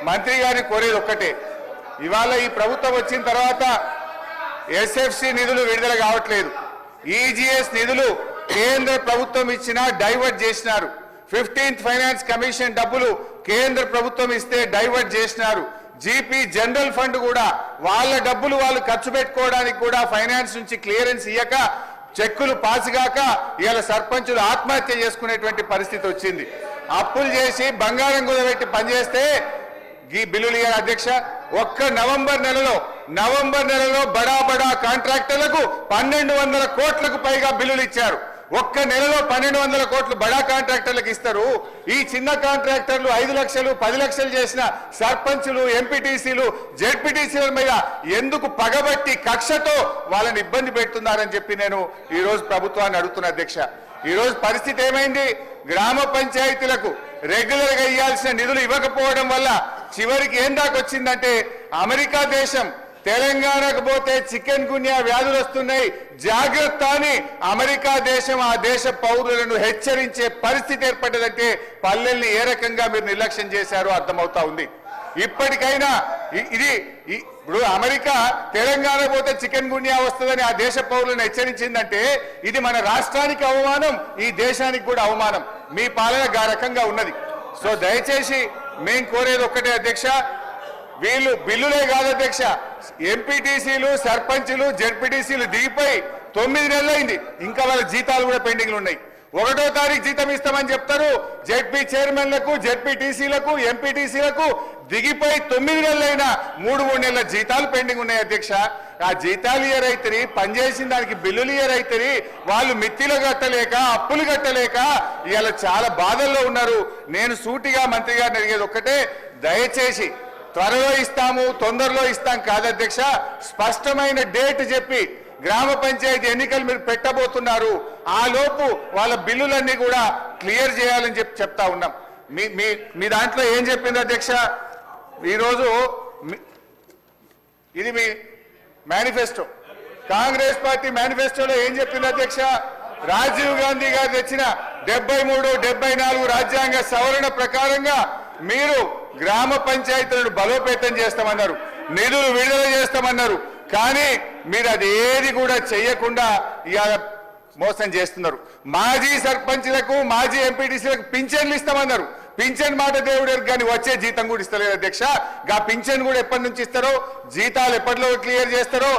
మంత్రి గారిని కోరేది ఒక్కటే, ఇవాళ ఈ ప్రభుత్వం వచ్చిన తర్వాత ఎస్ఎఫ్సి నిధులు విడుదల కావట్లేదు. ఈజీఎస్ నిధులు కేంద్ర ప్రభుత్వం ఇచ్చినా డైవర్ట్ చేసినారు. 15th ఫైనాన్స్ కమిషన్ డబ్బులు కేంద్ర ప్రభుత్వం ఇస్తే డైవర్ట్ చేసినారు. జీపీ జనరల్ ఫండ్ కూడా వాళ్ళ డబ్బులు వాళ్ళు ఖర్చు పెట్టుకోవడానికి కూడా ఫైనాన్స్ నుంచి క్లియరెన్స్ ఇయ్యక చెక్కులు పాసుగాక ఇవాళ సర్పంచులు ఆత్మహత్య చేసుకునేటువంటి పరిస్థితి వచ్చింది. అప్పులు చేసి బంగారం కుదబెట్టి పనిచేస్తే ఈ బిల్లులు ఇయ్యారు అధ్యక్ష. ఒక్క నవంబర్ నెలలో బడా బడా కాంట్రాక్టర్లకు 1200 కోట్లకు పైగా బిల్లులు ఇచ్చారు. ఒక్క నెలలో 1200 కోట్లు బడా కాంట్రాక్టర్లకు ఇస్తారు. ఈ చిన్న కాంట్రాక్టర్లు 5 లక్షలు 10 లక్షలు చేసిన సర్పంచులు, ఎంపీటీసీలు, జెడ్పీటీసీల మీద ఎందుకు పగబట్టి కక్షతో వాళ్ళని ఇబ్బంది పెడుతున్నారని చెప్పి నేను ఈ రోజు ప్రభుత్వాన్ని అడుగుతున్నా అధ్యక్ష. ఈ రోజు పరిస్థితి ఏమైంది? గ్రామ పంచాయతీలకు రెగ్యులర్ గా ఇవ్వాల్సిన నిధులు ఇవ్వకపోవడం వల్ల చివరికి ఏం దాకా వచ్చిందంటే అమెరికా దేశం తెలంగాణకు పోతే చికెన్ గున్యా వ్యాధులు వస్తున్నాయి, జాగ్రత్త అని అమెరికా దేశం ఆ దేశ పౌరులను హెచ్చరించే పరిస్థితి ఏర్పడ్డదంటే పల్లెల్ని ఏ రకంగా మీరు నిర్లక్ష్యం చేశారో అర్థమవుతా ఉంది. ఇప్పటికైనా ఇప్పుడు అమెరికా తెలంగాణ పోతే చికెన్ గున్యా వస్తుందని ఆ దేశ పౌరులను హెచ్చరించిందంటే ఇది మన రాష్ట్రానికి అవమానం, ఈ దేశానికి కూడా అవమానం. మీ పాలన ఆ రకంగా ఉన్నది. సో దయచేసి మేము కోరేది ఒక్కటే అధ్యక్ష, వీళ్ళు బిల్లులే కాదు అధ్యక్ష, ఎంపీటీసీలు, సర్పంచులు, జెడ్పీటీసీలు దిగిపోయి 9 నెలలైంది, ఇంకా వాళ్ళ జీతాలు కూడా పెండింగ్లు ఉన్నాయి. 1వ తారీఖు జీతం ఇస్తామని చెప్తారు. జెడ్పీ చైర్మన్లకు, జెడ్పీటీసీలకు, ఎంపీటీసీలకు దిగిపోయి 9 నెలలైనా 3 నెలల జీతాలు పెండింగ్ ఉన్నాయి అధ్యక్ష. ఆ జీతాలు ఇయరైతే పనిచేసిన దానికి బిల్లులు ఇయరైతే వాళ్ళు మిత్తిలు కట్టలేక, అప్పులు కట్టలేక ఇవాళ చాలా బాధల్లో ఉన్నారు. నేను సూటిగా మంత్రి గారిని అడిగేది ఒక్కటే, దయచేసి త్వరలో ఇస్తాము, తొందరలో ఇస్తాం కాదు అధ్యక్ష, స్పష్టమైన డేట్ చెప్పి గ్రామ పంచాయతీ ఎన్నికలు మీరు పెట్టబోతున్నారు, ఆ లోపు వాళ్ళ బిల్లులన్నీ కూడా క్లియర్ చేయాలని చెప్తా ఉన్నాం. మీ దాంట్లో ఏం చెప్పింది అధ్యక్ష? ఈరోజు ఇది మీ మేనిఫెస్టో, కాంగ్రెస్ పార్టీ మేనిఫెస్టోలో ఏం చెప్పింది అధ్యక్ష? రాజీవ్ గాంధీ గారు తెచ్చిన 73, 74 రాజ్యాంగ సవరణ ప్రకారంగా మీరు గ్రామ పంచాయతీలను బలోపేతం చేస్తామన్నారు, నిధులు విడుదల చేస్తామన్నారు. కానీ మీరు అదేది కూడా చేయకుండా ఇవాళ మోసం చేస్తున్నారు. మాజీ సర్పంచ్లకు, మాజీ ఎంపీటీసీలకు పింఛన్లు ఇస్తామన్నారు. పింఛన్ మాట దేవుడు కానీ వచ్చే జీతం కూడా ఇస్తలేదు అధ్యక్ష. గా పింఛన్ కూడా ఎప్పటి నుంచి ఇస్తారో, జీతాలు ఎప్పటిలో క్లియర్ చేస్తారో